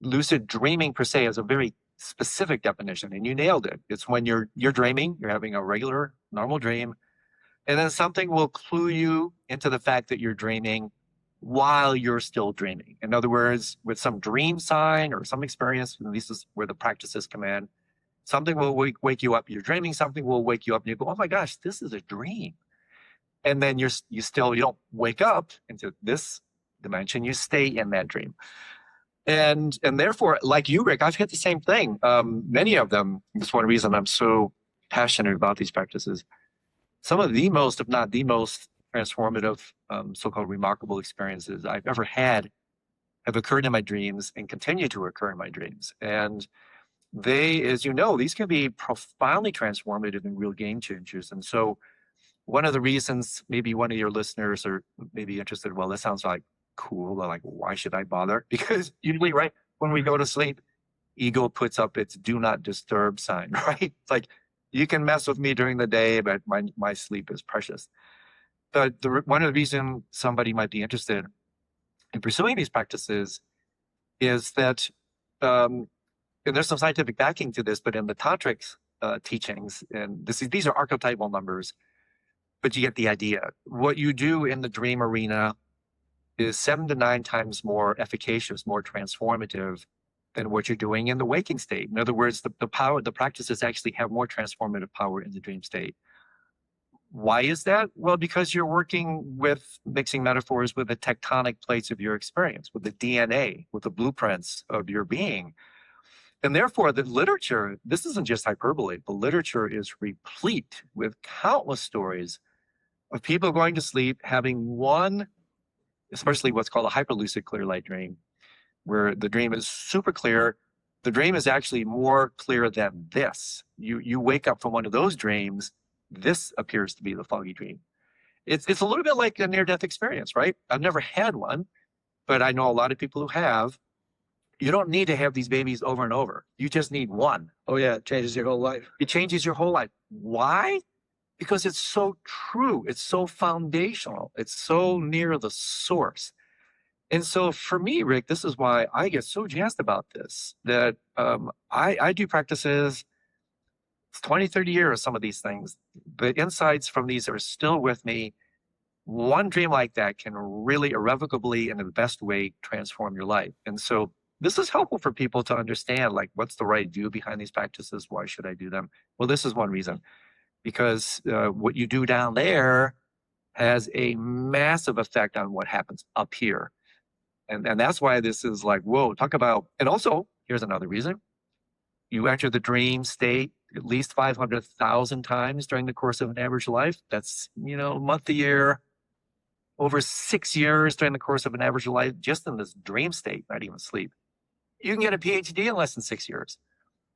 lucid dreaming per se is a very specific definition, and you nailed it. It's when you're dreaming, you're having a regular, normal dream, and then something will clue you into the fact that you're dreaming while you're still dreaming. In other words, with some dream sign or some experience, and this is where the practices come in, something will wake you up. You're dreaming, something will wake you up, and you go, "Oh my gosh, this is a dream." And then you don't wake up into this dimension. You stay in that dream. And therefore, like you, Rick, I've hit the same thing. Many of them, that's one reason I'm so passionate about these practices. Some of the most, if not the most transformative, so-called remarkable experiences I've ever had have occurred in my dreams and continue to occur in my dreams. And they, as you know, these can be profoundly transformative and real game changers. And so one of the reasons maybe one of your listeners are maybe interested, well, this sounds like cool. They're like, why should I bother? Because usually, right, when we go to sleep, ego puts up its do not disturb sign, right? It's like, you can mess with me during the day, but my sleep is precious. But one of the reasons somebody might be interested in pursuing these practices is that, and there's some scientific backing to this, but in the tantric teachings, and these are archetypal numbers, but you get the idea. What you do in the dream arena is 7 to 9 times more efficacious, more transformative than what you're doing in the waking state. In other words, the practices actually have more transformative power in the dream state. Why is that? Well, because you're working with mixing metaphors with the tectonic plates of your experience, with the DNA, with the blueprints of your being. And therefore, the literature, this isn't just hyperbole, the literature is replete with countless stories of people going to sleep, having one, especially what's called a hyperlucid clear light dream, where the dream is super clear. The dream is actually more clear than this. You wake up from one of those dreams, this appears to be the foggy dream. It's a little bit like a near-death experience, right? I've never had one, but I know a lot of people who have. You don't need to have these babies over and over. You just need one. Oh yeah, it changes your whole life. It changes your whole life. Why? Because it's so true. It's so foundational. It's so near the source. And so for me, Rick, this is why I get so jazzed about this, that I do practices, it's 20, 30 years, some of these things. The insights from these are still with me. One dream like that can really irrevocably, in the best way, transform your life. And so this is helpful for people to understand, like, what's the right view behind these practices? Why should I do them? Well, this is one reason. Because what you do down there has a massive effect on what happens up here. And that's why this is like, whoa, talk about, and also, here's another reason. You enter the dream state at least 500,000 times during the course of an average life. That's, a month a year, over 6 years during the course of an average life, just in this dream state, not even sleep. You can get a PhD in less than 6 years.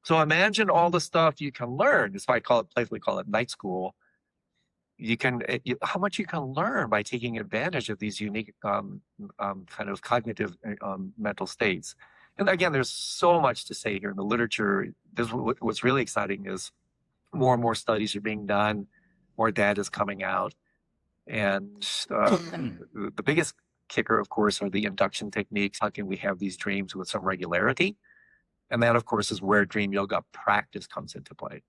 So imagine all the stuff you can learn. That's why I playfully call it night school. How much you can learn by taking advantage of these unique kind of cognitive mental states. And again, there's so much to say here in the literature. What's really exciting is more and more studies are being done, more data is coming out. And the biggest kicker, of course, are the induction techniques. How can we have these dreams with some regularity? And that, of course, is where dream yoga practice comes into play.